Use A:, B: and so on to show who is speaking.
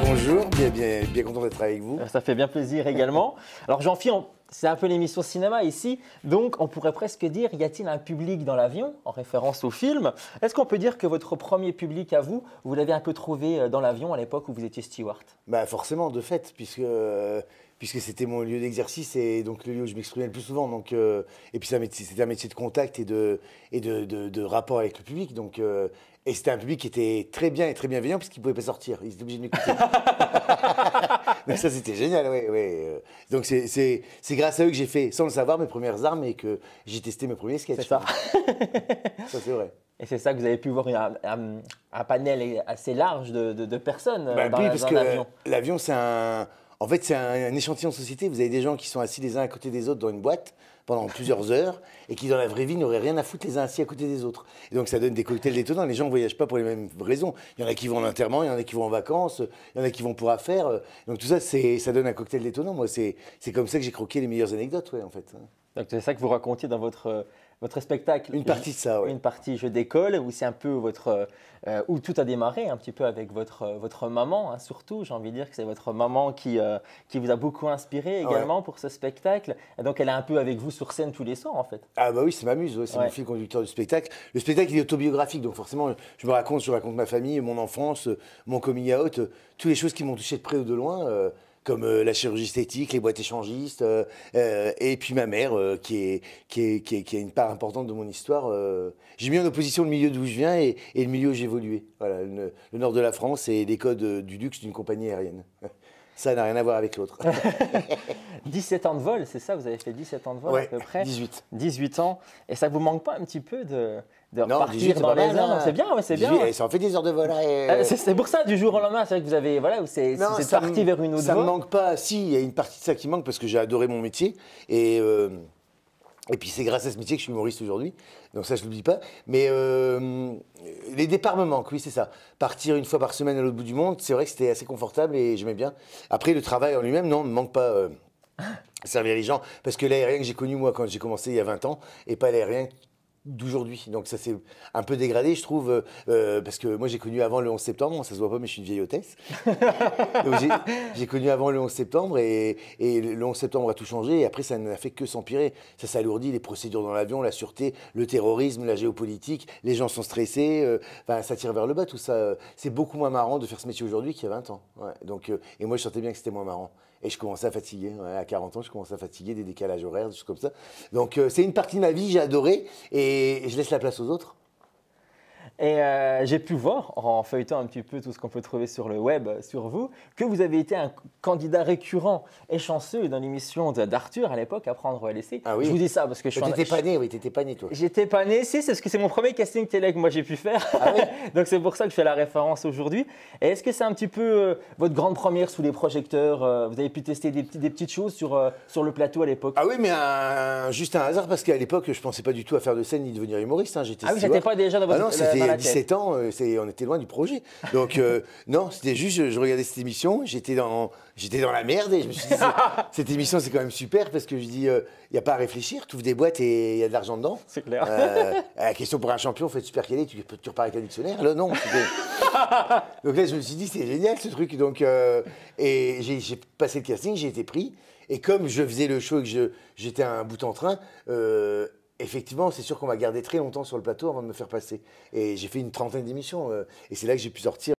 A: Bonjour, bien content d'être avec vous.
B: Ça fait bien plaisir également. Alors Jean-Philippe, c'est un peu l'émission cinéma ici, donc on pourrait presque dire, y a-t-il un public dans l'avion, en référence au film? Est-ce qu'on peut dire que votre premier public à vous, vous l'avez un peu trouvé dans l'avion à l'époque où vous étiez steward?
A: Bah forcément, de fait, puisque c'était mon lieu d'exercice et donc le lieu où je m'exprimais le plus souvent. Donc, et puis c'était un métier de contact et de rapport avec le public. Donc, et c'était un public qui était très bien et très bienveillant puisqu'il ne pouvait pas sortir. Il était obligé de m'écouter. Donc ça, c'était génial, oui. Donc c'est grâce à eux que j'ai fait, sans le savoir, mes premières armes et que j'ai testé mes premiers sketchs.
B: C'est ça.
A: Ça, c'est vrai.
B: Et c'est ça que vous avez pu voir un panel assez large de personnes
A: Oui, parce
B: dans
A: que
B: l'avion.
A: l'avion, en fait, c'est un échantillon de société. Vous avez des gens qui sont assis les uns à côté des autres dans une boîte pendant plusieurs heures et qui, dans la vraie vie, n'auraient rien à foutre les uns assis à côté des autres. Et donc, ça donne des cocktails détonnants. Les gens ne voyagent pas pour les mêmes raisons. Il y en a qui vont en enterrement, il y en a qui vont en vacances, il y en a qui vont pour affaires. Donc, tout ça, ça donne un cocktail détonnant. Moi, c'est comme ça que j'ai croqué les meilleures anecdotes, ouais, en fait.
B: Donc c'est ça que vous racontiez dans votre spectacle.
A: Une partie de ça, oui.
B: Une partie Je décolle, où c'est un peu où tout a démarré un petit peu avec votre maman, hein, surtout. J'ai envie de dire que c'est votre maman qui vous a beaucoup inspiré également pour ce spectacle. Et donc elle est un peu avec vous sur scène tous les soirs en fait.
A: Ah bah oui, c'est ma muse, ouais, c'est mon fil conducteur du spectacle. Le spectacle il est autobiographique, donc forcément je raconte ma famille, mon enfance, mon coming out, toutes les choses qui m'ont touché de près ou de loin. Comme la chirurgie esthétique, les boîtes échangistes, et puis ma mère, qui a une part importante de mon histoire. J'ai mis en opposition le milieu d'où je viens et le milieu où j'ai évolué. Voilà, le nord de la France et les codes du luxe d'une compagnie aérienne. Ça n'a rien à voir avec l'autre.
B: 17 ans de vol, c'est ça? Vous avez fait 17 ans de vol à peu près?
A: 18.
B: 18 ans. Et ça ne vous manque pas un petit peu de
A: non,
B: repartir dans les airs? C'est bien, ouais, c'est bien.
A: Ça en fait des heures de vol.
B: C'est pour ça, du jour au lendemain, c'est vrai que vous avez, voilà, c'est parti vers une autre voie.
A: Ça ne me manque pas. Si, il y a une partie de ça qui manque parce que j'ai adoré mon métier. Et puis c'est grâce à ce métier que je suis humoriste aujourd'hui. Donc ça, je ne l'oublie pas. Mais les départs me manquent, oui, c'est ça. Partir une fois par semaine à l'autre bout du monde, c'est vrai que c'était assez confortable et j'aimais bien. Après, le travail en lui-même, non, ne me manque pas. Servir les gens. Parce que l'aérien que j'ai connu, moi, quand j'ai commencé il y a 20 ans, et pas l'aérien d'aujourd'hui. Donc ça s'est un peu dégradé, je trouve, parce que moi j'ai connu avant le 11 septembre, ça se voit pas mais je suis une vieille hôtesse. Donc j'ai connu avant le 11 septembre et le 11 septembre a tout changé et après ça n'a fait que s'empirer. Ça s'alourdit, les procédures dans l'avion, la sûreté, le terrorisme, la géopolitique, les gens sont stressés, ça tire vers le bas tout ça. C'est beaucoup moins marrant de faire ce métier aujourd'hui qu'il y a 20 ans. Ouais, donc, et moi je sentais bien que c'était moins marrant. Et je commençais à fatiguer. Ouais, à 40 ans, je commençais à fatiguer, des décalages horaires, des choses comme ça. Donc, c'est une partie de ma vie, j'ai adoré. Et je laisse la place aux autres.
B: Et j'ai pu voir, en feuilletant un petit peu tout ce qu'on peut trouver sur le web sur vous, que vous avez été un candidat récurrent et chanceux dans l'émission d'Arthur à l'époque, Apprendre ou à laisser.
A: Ah oui.
B: Je vous dis ça parce que je suis
A: T'étais pas né, oui, t'étais pas né toi.
B: J'étais pas né, si, c'est parce que c'est mon premier casting télé que moi j'ai pu faire.
A: Ah oui.
B: Donc c'est pour ça que je fais la référence aujourd'hui. Et est-ce que c'est un petit peu votre grande première sous les projecteurs? Vous avez pu tester des petites choses sur le plateau à l'époque?
A: Ah oui, mais juste un hasard parce qu'à l'époque, je pensais pas du tout à faire de scène ni devenir humoriste. Hein.
B: Ah oui, j'étais pas déjà dans votre
A: non, c'était 17 ans, on était loin du projet. Donc non, c'était juste, je regardais cette émission, j'étais dans la merde et je me suis dit, cette émission c'est quand même super parce que je dis, il n'y a pas à réfléchir, tu ouvres des boîtes et il y a de l'argent dedans.
B: C'est clair.
A: La question pour un champion, faut être super calé, tu repars avec un dictionnaire. Là non. Donc là je me suis dit, c'est génial ce truc. Donc, et j'ai passé le casting, j'ai été pris. Et comme je faisais le show et que j'étais un bout en train, effectivement, c'est sûr qu'on m'a gardé très longtemps sur le plateau avant de me faire passer. Et j'ai fait une trentaine d'émissions. Et c'est là que j'ai pu sortir.